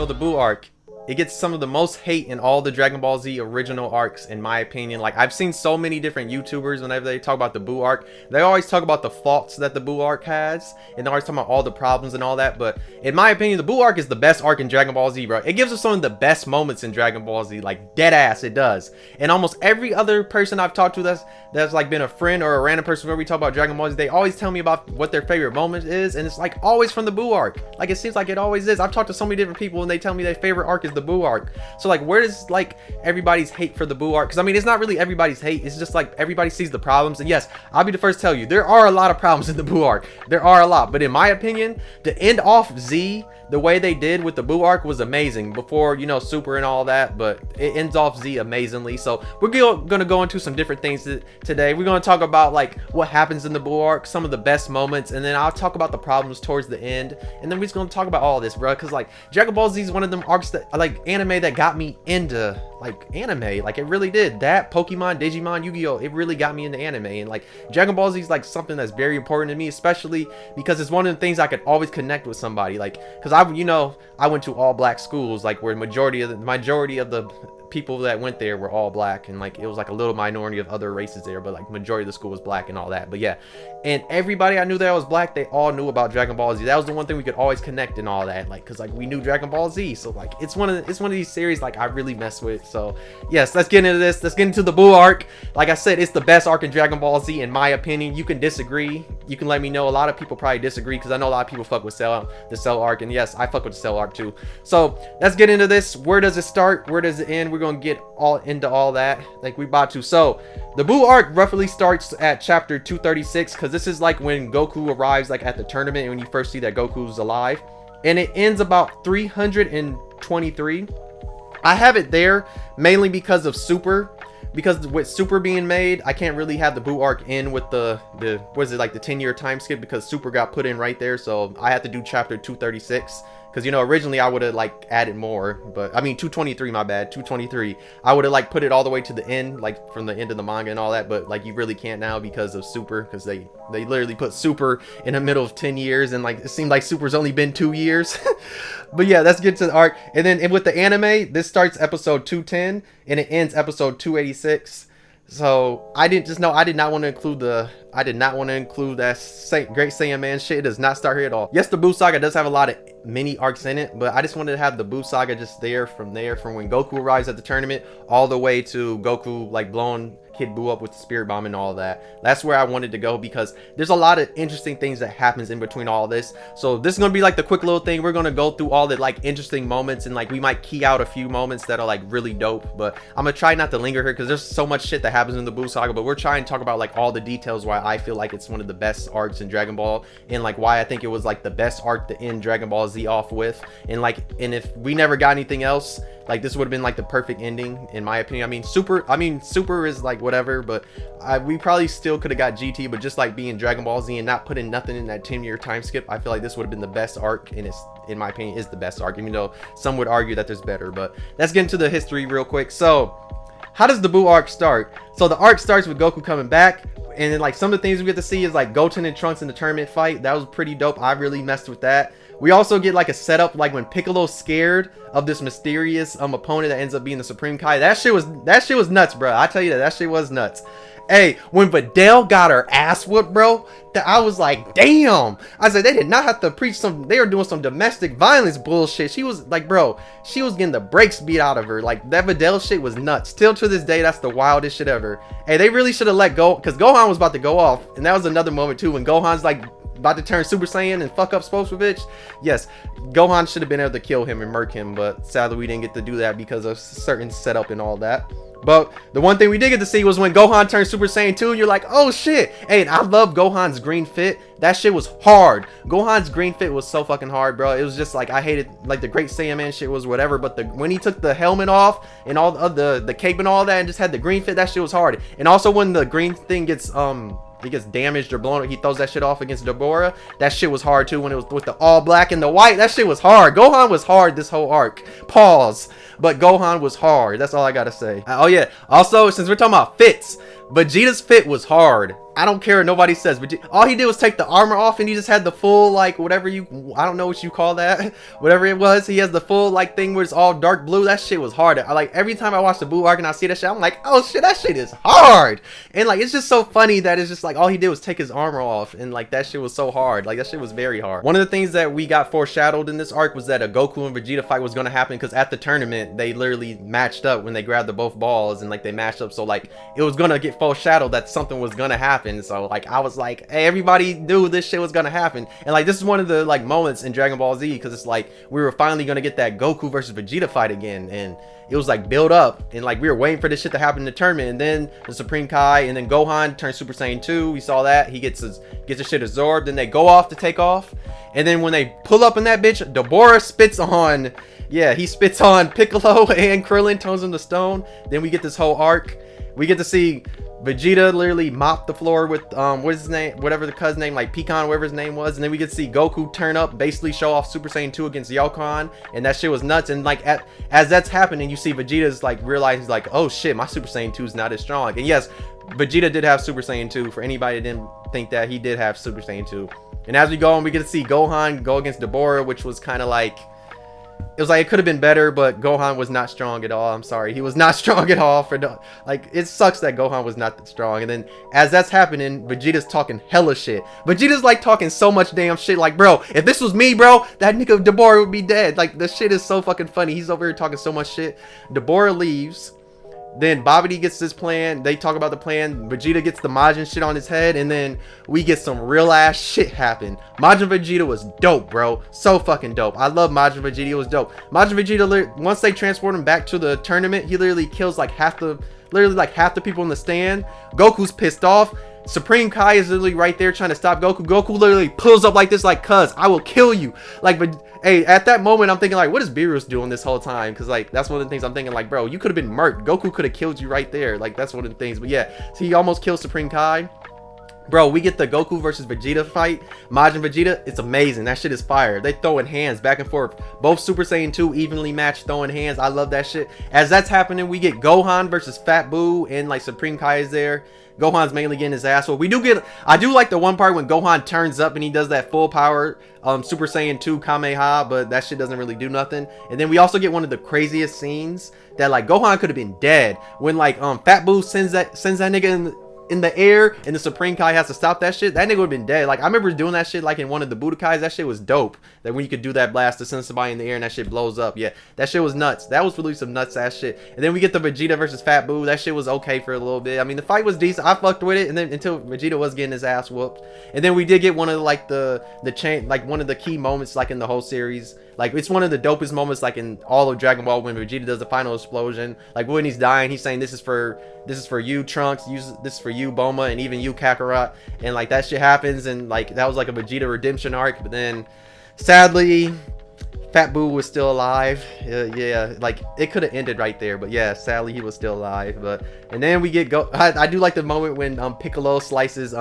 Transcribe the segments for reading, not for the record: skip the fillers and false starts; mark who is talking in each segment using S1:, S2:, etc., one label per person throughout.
S1: So the Buu arc, it gets some of the most hate in all the Dragon Ball Z original arcs, in my opinion. Like, I've seen so many different YouTubers, whenever they talk about the Buu arc, they always talk about the faults that the Buu arc has, and they're always talking about all the problems and all that. But in my opinion, the Buu arc is the best arc in Dragon Ball Z, bro. It gives us some of the best moments in Dragon Ball Z, like dead ass, it does. And almost every other person I've talked to that's like been a friend or a random person where we talk about Dragon Ball Z, they always tell me about what their favorite moment is, and it's like always from the Buu arc. Like, it seems like it always is. I've talked to so many different people and they tell me their favorite arc is the Buu arc. So like, where does like everybody's hate for the Buu arc? Because I mean, it's not really everybody's hate, it's just like everybody sees the problems. And yes, I'll be the first to tell you, there are a lot of problems in the Buu arc. There are a lot, but in my opinion, to end off Z the way they did with the Buu arc was amazing. Before, you know, Super and all that, but it ends off Z amazingly. So we're gonna go into some different things today. We're gonna talk about like what happens in the Buu arc, some of the best moments, and then I'll talk about the problems towards the end, and then we're just gonna talk about all this, bro. Because like, Dragon Ball Z is one of them arcs that like anime that got me into like anime. Like, it really did. That, Pokemon, Digimon, Yu-Gi-Oh, it really got me into anime. And like, Dragon Ball Z is like something that's very important to me, especially because it's one of the things I could always connect with somebody. Like, because I went to all black schools, like where majority of the people that went there were all black, and like it was like a little minority of other races there, but like majority of the school was black and all that. But yeah, and everybody I knew that was black, they all knew about Dragon Ball Z. That was the one thing we could always connect and all that, like, because like we knew Dragon Ball Z. So like, it's one of these series like I really mess with. So yes, let's get into this. Let's get into the Buu arc. Like I said, it's the best arc in Dragon Ball Z in my opinion. You can disagree, you can let me know. A lot of people probably disagree, because I know a lot of people fuck with the Cell arc, and yes, I fuck with the Cell arc too. So let's get into this. Where does it start? Where does it end? We're gonna get all into all that like we about to. So the Buu arc roughly starts at chapter 236, because this is like when Goku arrives like at the tournament, and when you first see that Goku's alive, and it ends about 323. I have it there mainly because of Super, because with Super being made, I can't really have the Buu arc in with the what is it, like the 10-year time skip, because Super got put in right there. So I had to do chapter 236, because, you know, originally I would have like added more, but I mean 223, my bad, 223. I would have like put it all the way to the end, like from the end of the manga and all that, but like you really can't now because of Super, because they literally put Super in the middle of 10 years, and like it seemed like Super's only been 2 years. But yeah, let's get to the arc. And then with the anime, this starts episode 210 and it ends episode 286. So I did not want to include that Great Saiyan Man shit. It does not start here at all. Yes, the Buu Saga does have a lot of mini arcs in it, but I just wanted to have the Buu Saga just from when Goku arrives at the tournament all the way to Goku like blowing Kid Buu up with the spirit bomb and all that. That's where I wanted to go, because there's a lot of interesting things that happens in between all this. So this is gonna be like the quick little thing. We're gonna go through all the like interesting moments, and like we might key out a few moments that are like really dope, but I'm gonna try not to linger here because there's so much shit that happens in the Buu Saga. But we're trying to talk about like all the details why I feel like it's one of the best arcs in Dragon Ball, and like why I think it was like the best arc to end Dragon Ball Z off with. And if we never got anything else, like this would have been like the perfect ending in my opinion. I mean Super is like whatever, but we probably still could have got GT, but just like being Dragon Ball Z and not putting nothing in that 10-year time skip, I feel like this would have been the best arc, and it's, in my opinion, is the best arc, even though some would argue that there's better. But let's get into the history real quick. So how does the Buu arc start? So the arc starts with Goku coming back, and then like some of the things we get to see is like Goten and Trunks in the tournament fight. That was pretty dope. I really messed with that. We also get like a setup like when Piccolo's scared of this mysterious opponent that ends up being the Supreme Kai. That shit was nuts, bro. I tell you that shit was nuts. Hey, when Videl got her ass whooped, bro, I was like, damn. I said, they did not have to preach they were doing some domestic violence bullshit. She was like, bro, she was getting the brakes beat out of her. Like, that Videl shit was nuts. Still to this day, that's the wildest shit ever. Hey, they really should have let go, because Gohan was about to go off. And that was another moment too, when Gohan's like about to turn Super Saiyan and fuck up Spopovich. Yes, Gohan should have been able to kill him and murk him, but sadly we didn't get to do that because of certain setup and all that. But the one thing we did get to see was when Gohan turned Super Saiyan 2, and you're like, oh shit. Hey, and I love Gohan's green fit. That shit was hard. Gohan's green fit was so fucking hard, bro. It was just like, I hated, like the Great Saiyan Man shit was whatever, but when he took the helmet off and all the cape and all that and just had the green fit, that shit was hard. And also when the green thing gets damaged or blown, he throws that shit off against Deborah. That shit was hard too, when it was with the all black and the white. That shit was hard. Gohan was hard this whole arc. Pause. But Gohan was hard. That's all I gotta say. Oh yeah, also since we're talking about fits, Vegeta's fit was hard. I don't care what nobody says. Vegeta, all he did was take the armor off and he just had the full, like, whatever you, I don't know what you call that. Whatever it was, he has the full, like, thing where it's all dark blue. That shit was hard. I, like, every time I watch the Buu arc and I see that shit, I'm like, oh shit, that shit is hard. And, like, it's just so funny that it's just, like, all he did was take his armor off. And, like, that shit was so hard. Like, that shit was very hard. One of the things that we got foreshadowed in this arc was that a Goku and Vegeta fight was going to happen, because at the tournament, they literally matched up when they grabbed the both balls and, like, they matched up. So, like, it was going to get foreshadowed that something was going to happen. So, like, I was like, hey, everybody knew this shit was gonna happen. And like, this is one of the like moments in Dragon Ball Z, because it's like we were finally gonna get that Goku versus Vegeta fight again, and it was like build up, and like we were waiting for this shit to happen in the tournament. And then the Supreme Kai, and then Gohan turns Super Saiyan 2. We saw that he gets his shit absorbed, and they go off to take off. And then when they pull up in that bitch, Dabura spits on, yeah, he spits on Piccolo and Krillin, turns him to stone. Then we get this whole arc. We get to see Vegeta literally mop the floor with what's his name, whatever the cousin name, like Pecan, whatever his name was. And then we get to see Goku turn up, basically show off Super Saiyan 2 against Yokon, and that shit was nuts. And like as that's happening, you see Vegeta's like realizing, like, oh shit, my Super Saiyan 2 is not as strong. And yes, Vegeta did have Super Saiyan 2. For anybody that didn't think that, he did have Super Saiyan 2. And as we go on, we get to see Gohan go against Dabura, which was kind of like, it was like it could have been better, but Gohan was not strong at all. I'm sorry, he was not strong at all. For no, like, it sucks that Gohan was not that strong. And then as that's happening, Vegeta's talking hella shit. Vegeta's like talking so much damn shit. Like, bro, if this was me, bro, that nigga Dabura would be dead. Like, the shit is so fucking funny. He's over here talking so much shit. Dabura leaves. Then Babidi gets this plan. They talk about the plan. Vegeta gets the Majin shit on his head. And then we get some real ass shit happen. Majin Vegeta was dope, bro. So fucking dope. I love Majin Vegeta. It was dope. Majin Vegeta, once they transport him back to the tournament, he literally kills like half the people in the stand. Goku's pissed off. Supreme Kai is literally right there trying to stop Goku. Goku literally pulls up like this, like, cuz I will kill you. Like, but hey, at that moment I'm thinking like, what is Beerus doing this whole time? Because like, that's one of the things I'm thinking, like, bro, you could have been murked. Goku could have killed you right there. Like, that's one of the things. But yeah, so he almost kills Supreme Kai. Bro, we get the Goku versus Vegeta fight. Majin Vegeta, it's amazing. That shit is fire. They throwing hands back and forth. Both Super Saiyan 2 evenly matched, throwing hands. I love that shit. As that's happening, we get Gohan versus Fat Buu, and like Supreme Kai is there. Gohan's mainly getting his ass. Well, I do like the one part when Gohan turns up and he does that full power Super Saiyan 2 Kamehameha, but that shit doesn't really do nothing. And then we also get one of the craziest scenes that like Gohan could have been dead when like Fat Buu sends that nigga in the air, and the Supreme Kai has to stop that shit. That nigga would have been dead. Like, I remember doing that shit like in one of the Budokais. That shit was dope. That when you could do that blast to send somebody in the air and that shit blows up. Yeah, that shit was nuts. That was really some nuts ass shit. And then we get the Vegeta versus Fat Buu. That shit was okay for a little bit. I mean, the fight was decent. I fucked with it, and then until Vegeta was getting his ass whooped. And then we did get one of like the chain, like one of the key moments like in the whole series. Like, it's one of the dopest moments like in all of Dragon Ball when Vegeta does the final explosion. Like, when he's dying, he's saying, this is for you, Trunks, this is for you, Bulma, and even you, Kakarot. And like, that shit happens, and like, that was like a Vegeta redemption arc. But then sadly, Fat Buu was still alive. Yeah, like, it could have ended right there, but yeah, sadly he was still alive. But and then we get I do like the moment when Piccolo slices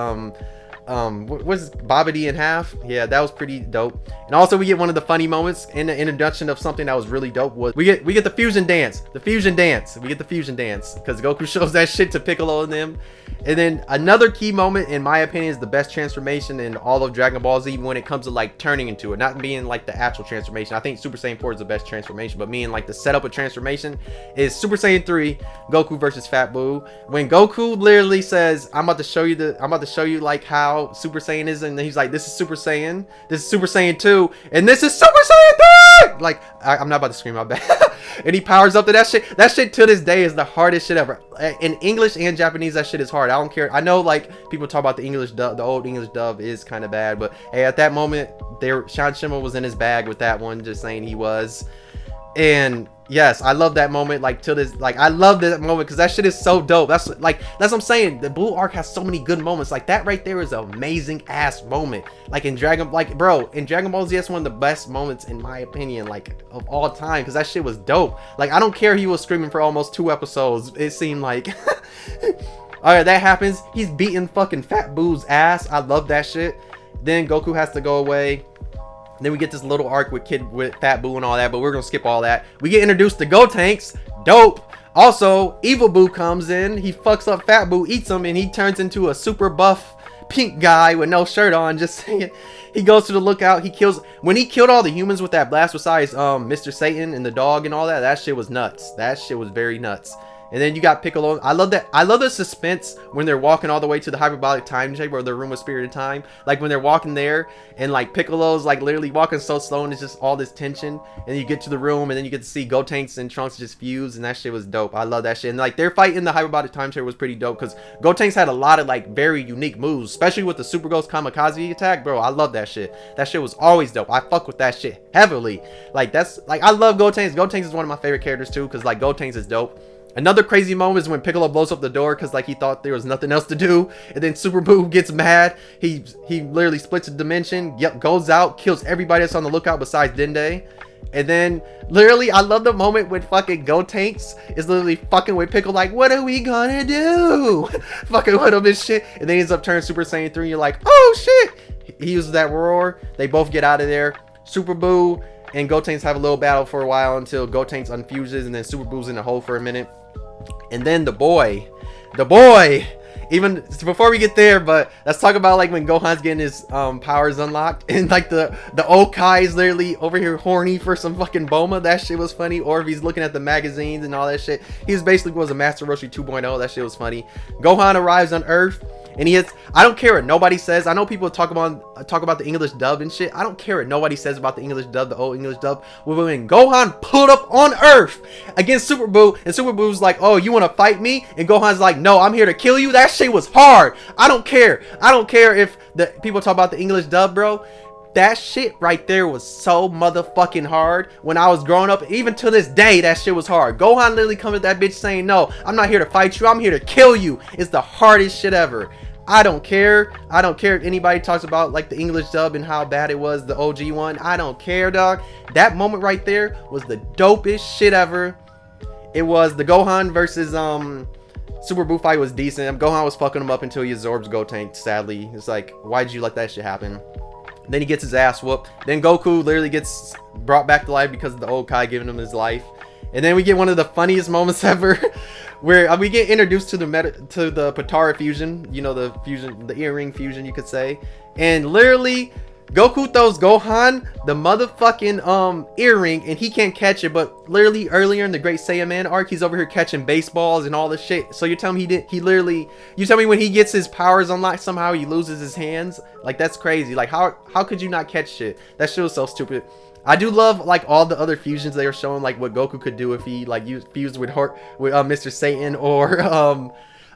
S1: what's Babidi in half. Yeah, that was pretty dope. And also we get one of the funny moments in the introduction of something that was really dope. Was we get the fusion dance. We get the fusion dance because Goku shows that shit to Piccolo and them. And then another key moment, in my opinion, is the best transformation in all of Dragon Ball Z when it comes to like turning into it, not being like the actual transformation. I think Super Saiyan 4 is the best transformation, but meaning like the setup of transformation is Super Saiyan 3, Goku versus Fat Buu. When Goku literally says, I'm about to show you like how Super Saiyan is, and he's like, this is Super Saiyan, this is Super Saiyan 2, and this is Super Saiyan 3! Like, I'm not about to scream, my bad. And he powers up to that shit. That shit to this day is the hardest shit ever. In English and Japanese, that shit is hard. I don't care. I know like people talk about the English dub, the old English dub is kind of bad, but hey, at that moment, Sean Shimmer was in his bag with that one, just saying he was. And yes, I love that moment. Like, till this, like, I love that moment because that shit is so dope. That's what I'm saying. The Buu arc has so many good moments. Like, that right there is an amazing ass moment. Like in Dragon Ball Z, that's one of the best moments in my opinion, like of all time, because that shit was dope. Like, I don't care, he was screaming for almost 2 episodes. It seemed like. All right, that happens. He's beating fucking Fat Buu's ass. I love that shit. Then Goku has to go away. Then we get this little arc with Fat Buu and all that, but we're gonna skip all that. We get introduced to Gotenks. Dope. Also, Evil Buu comes in, he fucks up Fat Buu, eats him, and he turns into a super buff pink guy with no shirt on, just saying. He goes to the lookout, he kills, when he killed all the humans with that blast, besides Mr. Satan and the dog and all that, that shit was nuts. That shit was very nuts. And then you got Piccolo. I love that. I love the suspense when they're walking all the way to the hyperbolic time chamber, or the room of spirit of time. Like when they're walking there, and like Piccolo's like literally walking so slow, and it's just all this tension. And you get to the room, and then you get to see Gotenks and Trunks just fuse, and that shit was dope. I love that shit. And like their fight in the hyperbolic time chamber was pretty dope, because Gotenks had a lot of like very unique moves, especially with the Super Ghost Kamikaze attack, bro. I love that shit. That shit was always dope. I fuck with that shit heavily. Like that's like I love Gotenks. Gotenks is one of my favorite characters too, because like Gotenks is dope. Another crazy moment is when Piccolo blows up the door because like he thought there was nothing else to do, and then Super Buu gets mad. He literally splits a dimension, goes out, kills everybody that's on the lookout besides Dende. And then literally I love the moment when fucking Gotenks is literally fucking with Piccolo, like, what are we gonna do? Fucking with him and shit. And then he ends up turning Super Saiyan 3, and you're like, oh shit. He uses that roar. They both get out of there. Super Buu and Gotenks have a little battle for a while until Gotenks unfuses, and then Super Buu's in the hole for a minute. And then the boy, even before we get there, but let's talk about like when Gohan's getting his powers unlocked, and like the old Kai is literally over here horny for some fucking Boma. That shit was funny. Or if he's looking at the magazines and all that shit, he basically was a Master Roshi 2.0. That shit was funny. Gohan arrives on Earth, and he has, I don't care what nobody says. I know people talk about the English dub and shit. I don't care what nobody says about the English dub, the old English dub. When Gohan pulled up on Earth against Super Buu, and Super Buu's like, oh, you want to fight me? And Gohan's like, no, I'm here to kill you. That shit was hard. I don't care. I don't care if the people talk about the English dub, bro. That shit right there was so motherfucking hard. When I was growing up, even to this day, that shit was hard. Gohan literally comes at that bitch saying, no, I'm not here to fight you. I'm here to kill you. It's the hardest shit ever. I don't care. I don't care if anybody talks about like the English dub and how bad it was, the OG one. I don't care, dog. That moment right there was the dopest shit ever. It was the Gohan versus Super Buu fight was decent. Gohan was fucking him up until he absorbs Gotenks, sadly. It's like, why did you let that shit happen? Then he gets his ass whooped. Then Goku literally gets brought back to life because of the old Kai giving him his life. And then we get one of the funniest moments ever, where we get introduced to the Potara fusion, you know, the fusion, the earring fusion, you could say. And literally, Goku throws Gohan the motherfucking earring, and he can't catch it. But literally earlier in the Great Saiyaman arc, he's over here catching baseballs and all this shit. So you're telling me you tell me when he gets his powers unlocked, somehow he loses his hands? Like, that's crazy. Like, how could you not catch shit? That shit was so stupid. I do love like all the other fusions they were showing, like what Goku could do if he like fused with Mr. Satan or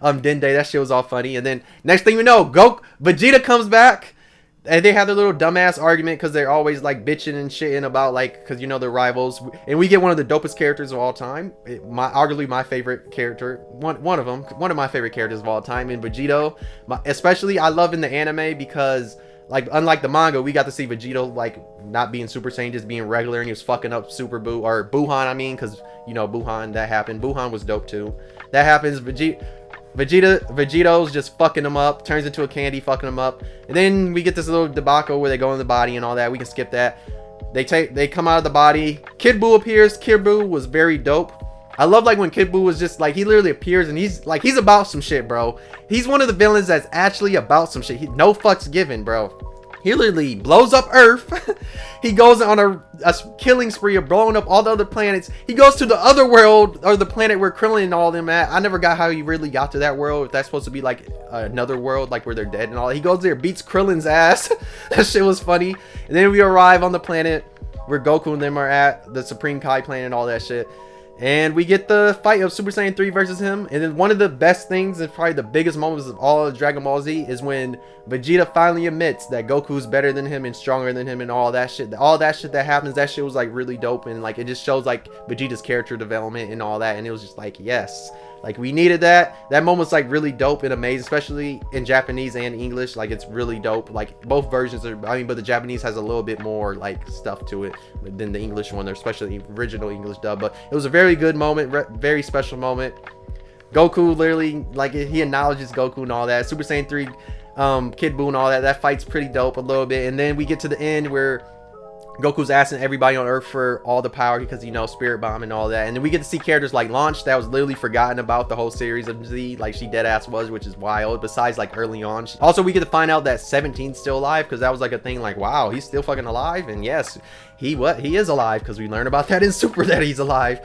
S1: Dende. That shit was all funny. And then next thing you know, Vegeta comes back, and they have their little dumbass argument because they're always like bitching and shitting about like, because you know they're rivals. And we get one of the dopest characters of all time, arguably my favorite character, one of my favorite characters of all time, in Vegito. Especially I love in the anime because, like, unlike the manga, we got to see Vegito, like, not being Super Saiyan, just being regular, and he was fucking up Super Buu, or Buuhan, I mean, because, you know, Buuhan, that happened. Buuhan was dope, too. That happens. Vegito's just fucking him up, turns into a candy, fucking him up. And then we get this little debacle where they go in the body and all that. We can skip that. They come out of the body. Kid Buu appears. Kid Buu was very dope. I love like when Kid Buu was just like, he literally appears and he's about some shit, bro. He's one of the villains that's actually about some shit. No fucks given, bro. He literally blows up Earth. He goes on a killing spree of blowing up all the other planets. He goes to the other world, or the planet where Krillin and all them at. I never got how he really got to that world. If that's supposed to be like another world, like where they're dead and all. He goes there, beats Krillin's ass. That shit was funny. And then we arrive on the planet where Goku and them are at, the Supreme Kai planet and all that shit. And we get the fight of Super Saiyan 3 versus him. And then one of the best things, and probably the biggest moments of all of Dragon Ball Z, is when Vegeta finally admits that Goku's better than him and stronger than him and all that shit. All that shit that happens, that shit was like really dope. And like, it just shows like Vegeta's character development and all that. And it was just like, yes. Like, we needed that. That moment's like really dope and amazing, especially in Japanese and English. Like, it's really dope. Like, both versions are, I mean, but the Japanese has a little bit more like stuff to it than the English one, especially the original English dub. But it was a very good moment, very special moment. Goku literally, like, he acknowledges Goku and all that. Super Saiyan 3, Kid Buu and all that. That fight's pretty dope a little bit. And then we get to the end where Goku's asking everybody on Earth for all the power because, you know, Spirit Bomb and all that. And then we get to see characters like Launch that was literally forgotten about the whole series of Z. Like, she dead ass was, which is wild. Besides, like, early on. Also, we get to find out that 17's still alive because that was like a thing like, wow, he's still fucking alive. And yes, he is alive because we learned about that in Super that he's alive.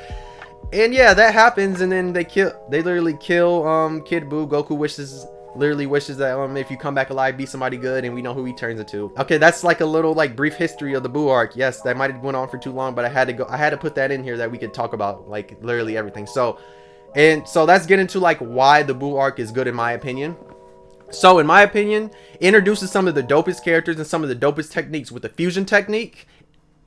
S1: And yeah, that happens. And then they literally kill Kid Buu. Goku literally wishes that if you come back alive, be somebody good, and we know who he turns into. Okay, that's like a little like brief history of the Buu arc. Yes, that might have went on for too long, but I had to put that in here that we could talk about like literally everything. So let's get into like why the Buu arc is good in my opinion. So in my opinion, it introduces some of the dopest characters and some of the dopest techniques with the fusion technique.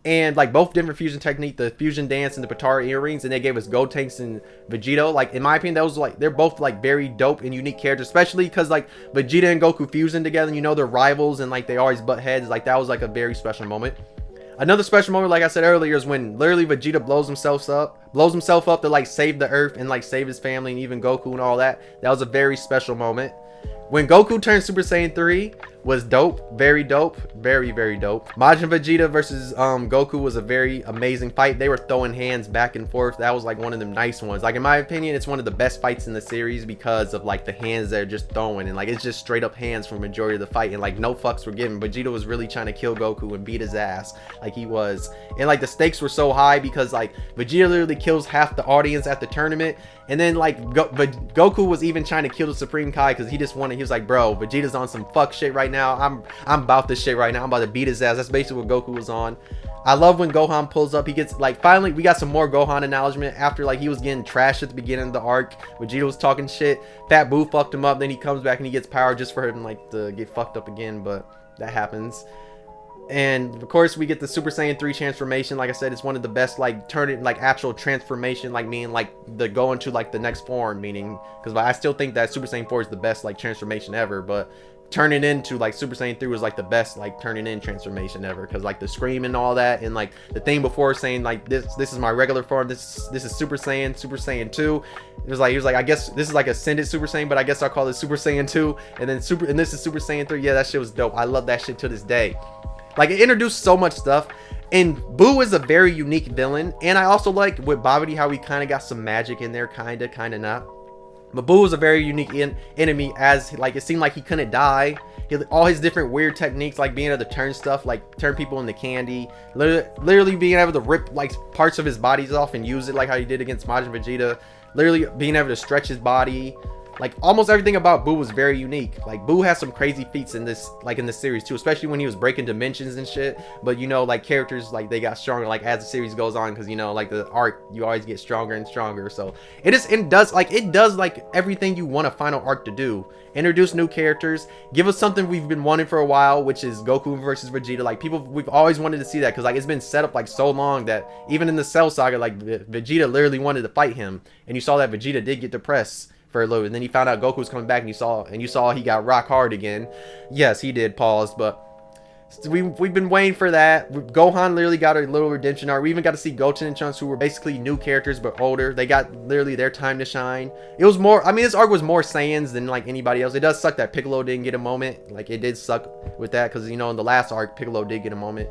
S1: And like both different fusion technique, the fusion dance and the Potara earrings, and they gave us Gotenks and Vegito. Like in my opinion, that was like, they're both like very dope and unique characters, especially because like Vegeta and Goku fusing together, and you know they're rivals and like they always butt heads. Like that was like a very special moment. Another special moment, like I said earlier, is when literally Vegeta blows himself up to like save the Earth and like save his family and even Goku and all that. That was a very special moment. When Goku turned Super Saiyan 3 was dope, very dope, very dope. Majin Vegeta versus Goku was a very amazing fight. They were throwing hands back and forth. That was like one of them nice ones. Like in my opinion, it's one of the best fights in the series because of like the hands they're just throwing, and like it's just straight up hands for majority of the fight, and like no fucks were given. Vegeta was really trying to kill Goku and beat his ass like he was, and like the stakes were so high because like Vegeta literally kills half the audience at the tournament. And then like Goku was even trying to kill the Supreme Kai because he just wanted, he was like, bro, Vegeta's on some fuck shit right now. I'm about this shit right now. I'm about to beat his ass. That's basically what Goku was on. I love when Gohan pulls up. He gets like, finally we got some more Gohan acknowledgement after like he was getting trashed at the beginning of the arc. Vegeta was talking shit. Fat Buu fucked him up. Then he comes back and he gets power just for him like to get fucked up again. But that happens. And of course we get the Super Saiyan 3 transformation. Like I said, it's one of the best like turning like actual transformation, like meaning like the going to like the next form, meaning because I still think that Super Saiyan 4 is the best like transformation ever, but turning into like Super Saiyan 3 was like the best like turning in transformation ever, because like the scream and all that, and like the thing before saying like this is my regular form, this is Super Saiyan 2. It was like, he was like, I guess this is like ascended Super Saiyan, but I guess I'll call it Super Saiyan 2, and then this is Super Saiyan 3. Yeah, that shit was dope. I love that shit to this day. Like it introduced so much stuff, and Buu is a very unique villain. And I also like with Babidi how we kind of got some magic in there, kind of not. But Buu was a very unique enemy, as like it seemed like he couldn't die. All his different weird techniques, like being able to turn stuff, like turn people into candy, literally being able to rip like parts of his bodies off and use it, like how he did against Majin Vegeta. Literally being able to stretch his body. Like almost everything about Buu was very unique. Like Buu has some crazy feats in this, like in this series too, especially when he was breaking dimensions and shit. But you know, like characters, like they got stronger like as the series goes on, because you know, like the arc, you always get stronger and stronger. So it does like everything you want a final arc to do. Introduce new characters, give us something we've been wanting for a while, which is Goku versus Vegeta. Like we've always wanted to see that, because like it's been set up like so long that even in the Cell Saga, like Vegeta literally wanted to fight him, and you saw that Vegeta did get depressed for a little, and then he found out Goku was coming back, and you saw he got rock hard again. Yes, he did pause, but we've been waiting for that. Gohan literally got a little redemption arc. We even got to see Goten and Trunks, who were basically new characters but older. They got literally their time to shine. It was more, I mean, this arc was more Saiyans than like anybody else. It does suck that Piccolo didn't get a moment. Like it did suck with that, because you know in the last arc Piccolo did get a moment,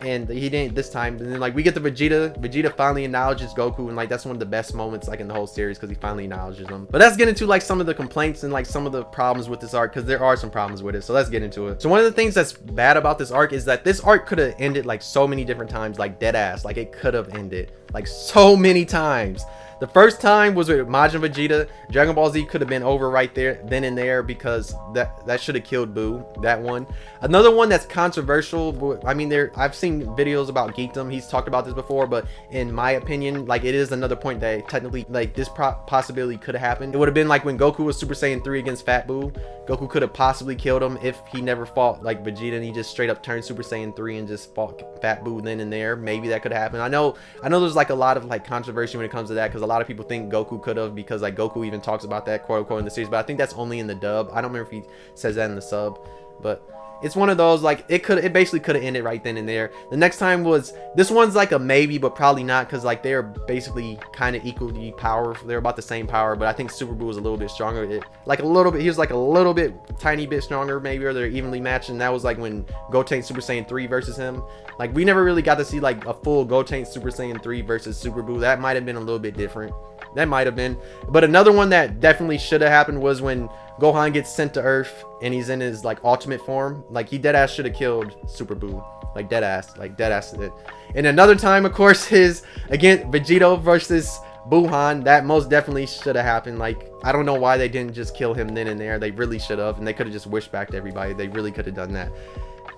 S1: and he didn't this time. And then like we get the Vegeta finally acknowledges Goku, and like that's one of the best moments like in the whole series, because he finally acknowledges him. But let's get into like some of the complaints and like some of the problems with this arc, because there are some problems with it. So let's get into it. So one of the things that's bad about this arc is that this arc could have ended like so many different times, like dead ass. Like it could have ended like so many times. The first time was with Majin Vegeta. Dragon Ball Z could have been over right there, then and there, because that should have killed Buu. That one. Another one that's controversial. I mean, I've seen videos about Geekdom. He's talked about this before, but in my opinion, like it is another point that technically, like this possibility could have happened. It would have been like when Goku was Super Saiyan 3 against Fat Buu. Goku could have possibly killed him if he never fought like Vegeta, and he just straight up turned Super Saiyan 3 and just fought Fat Buu then and there. Maybe that could happen. I know there's like a lot of like controversy when it comes to that, because a lot of people think Goku could have, because like Goku even talks about that quote unquote in the series, but I think that's only in the dub. I don't remember if he says that in the sub, but it's one of those, like, it basically could have ended right then and there. The next time was, this one's like a maybe, but probably not, because like they're basically kind of equally powerful. They're about the same power, but I think Super Buu was a little bit stronger. He was like a little bit, tiny bit stronger maybe, or they're evenly matched. And that was like when Gotenks Super Saiyan 3 versus him. Like, we never really got to see like a full Gotenks Super Saiyan 3 versus Super Buu. That might have been a little bit different. That might have been. But another one that definitely should have happened was when Gohan gets sent to Earth and he's in his like ultimate form. Like, he deadass should have killed Super Buu. Like deadass it. And another time, of course, is again Vegito versus Buhan. That most definitely should have happened. Like, I don't know why they didn't just kill him then and there. They really should have, and they could have just wished back to everybody. They really could have done that.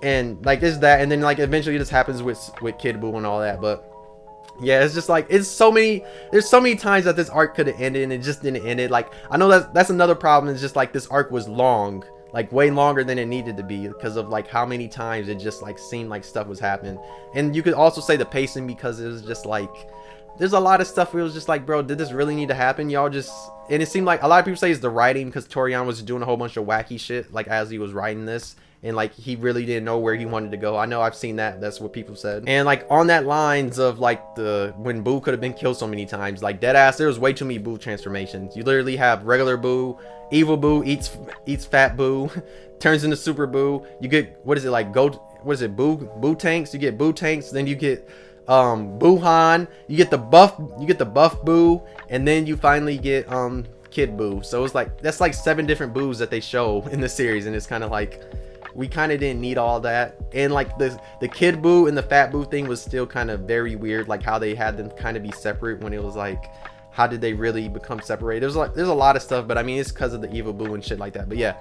S1: And like, there's that, and then like eventually it just happens with Kid Buu and all that. But yeah, it's just like, there's so many times that this arc could have ended and it just didn't end it. Like, I know that's another problem. It's just like this arc was long, like way longer than it needed to be, because of like how many times it just like seemed like stuff was happening. And you could also say the pacing, because it was just like, there's a lot of stuff where it was just like, bro, did this really need to happen? Y'all just, and it seemed like a lot of people say it's the writing, because Toriyama was doing a whole bunch of wacky shit like as he was writing this, and like he really didn't know where he wanted to go. I know I've seen that's what people said. And like on that lines of like when Buu could have been killed so many times, like deadass, there was way too many Buu transformations. You literally have regular Buu, evil Buu eats fat Buu, turns into Super Buu. You get, what is it, like Buu tanks? You get Buu tanks, then you get Buhan, you get the buff Buu, and then you finally get Kid Buu. So it's like, that's like 7 different Buus that they show in the series, and it's kind of like, we kind of didn't need all that. And like the Kid Buu and the fat Buu thing was still kind of very weird, like how they had them kind of be separate, when it was like, how did they really become separated? There's a lot of stuff, but I mean, it's because of the evil Buu and shit like that. But yeah,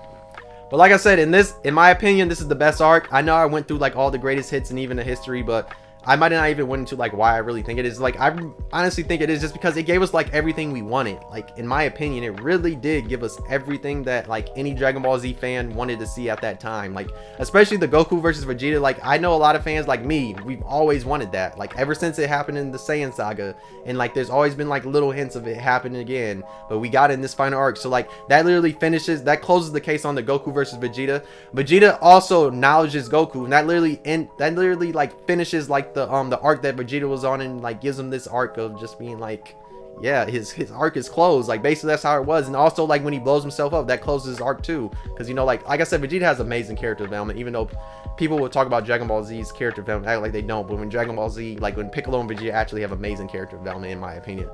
S1: but like I said, in my opinion, this is the best arc. I know I went through like all the greatest hits and even the history, but I might not even went into like why I really think it is. Like, I honestly think it is just because it gave us like everything we wanted. Like, in my opinion, it really did give us everything that like any Dragon Ball Z fan wanted to see at that time. Like, especially the Goku versus Vegeta. Like, I know a lot of fans like me, we've always wanted that. Like, ever since it happened in the Saiyan Saga, and like there's always been like little hints of it happening again, but we got it in this final arc. So like, that literally closes the case on the Goku versus Vegeta. Vegeta also acknowledges Goku, and that literally like finishes like the arc that Vegeta was on, and like gives him this arc of just being like, yeah, his arc is closed. Like, basically that's how it was. And also like when he blows himself up, that closes his arc too, because you know, like I said, Vegeta has amazing character development, even though people will talk about Dragon Ball Z's character development, act like they don't. But when Dragon Ball Z, like when Piccolo and Vegeta actually have amazing character development, in my opinion.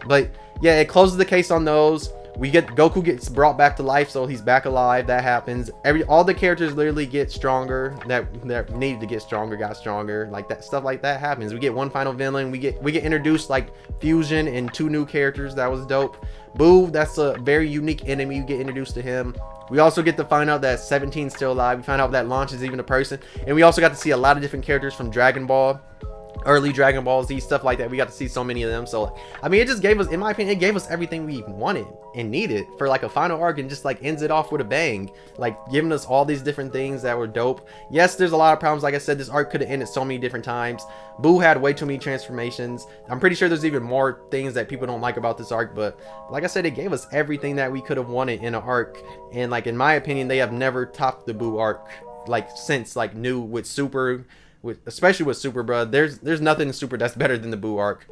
S1: But yeah, it closes the case on those. Goku gets brought back to life, so he's back alive. That happens. All the characters literally get stronger that needed to get stronger, got stronger. Like, that stuff like that happens. We get one final villain. We get introduced like fusion and 2 new characters. That was dope. Buu, that's a very unique enemy. You get introduced to him. We also get to find out that 17's still alive. We find out that Launch is even a person, and we also got to see a lot of different characters from Dragon Ball, early Dragon Ball Z, stuff like that. We got to see so many of them. So I mean, it just gave us, in my opinion, it gave us everything we wanted and needed for like a final arc, and just like ends it off with a bang, like giving us all these different things that were dope. Yes, there's a lot of problems. Like I said, this arc could have ended so many different times. Buu had way too many transformations. I'm pretty sure there's even more things that people don't like about this arc, but like I said, it gave us everything that we could have wanted in an arc. And like, in my opinion, they have never topped the Buu arc, like since like New with Super, especially with Super, bro. There's nothing in Super that's better than the Buu arc.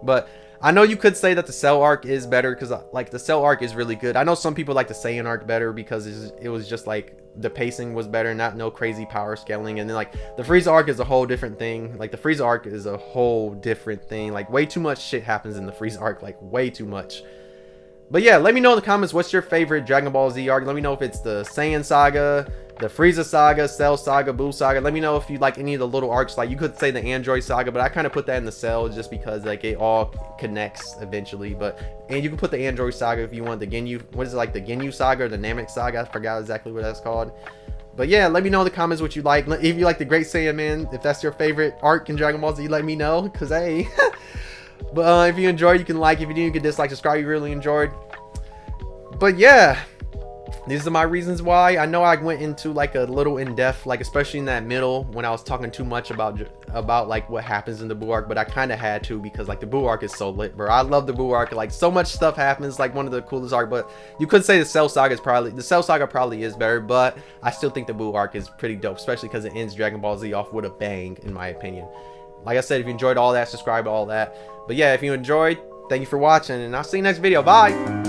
S1: But I know you could say that the Cell arc is better, because like the Cell arc is really good. I know some people like the Saiyan arc better because it was just like the pacing was better, no crazy power scaling. And then like the Frieza arc is a whole different thing. Like the Frieza arc is a whole different thing. Like, way too much shit happens in the Frieza arc, like way too much. But yeah, let me know in the comments what's your favorite Dragon Ball Z arc. Let me know if it's the Saiyan Saga, the Frieza Saga, Cell Saga, Buu Saga. Let me know if you like any of the little arcs. Like, you could say the Android Saga, but I kind of put that in the Cell just because like it all connects eventually. And you can put the Android Saga if you want. The Ginyu, what is it, like the Ginyu Saga or the Namek Saga? I forgot exactly what that's called. But yeah, let me know in the comments what you like. If you like the Great Saiyan Man, if that's your favorite arc in Dragon Ball Z, let me know, because hey. But if you enjoyed, you can like. If you didn't, you can dislike, subscribe. You really enjoyed. But yeah, these are my reasons why. I know I went into like a little in depth, like especially in that middle when I was talking too much about like what happens in the Buu arc, but I kind of had to because like the Buu arc is so lit, bro. I love the Buu arc. Like so much stuff happens, like one of the coolest arc. But you could say the Cell Saga probably is better, but I still think the Buu arc is pretty dope, especially because it ends Dragon Ball Z off with a bang, in my opinion. Like I said, if you enjoyed all that, subscribe to all that. But yeah, if you enjoyed, thank you for watching, and I'll see you next video. Bye.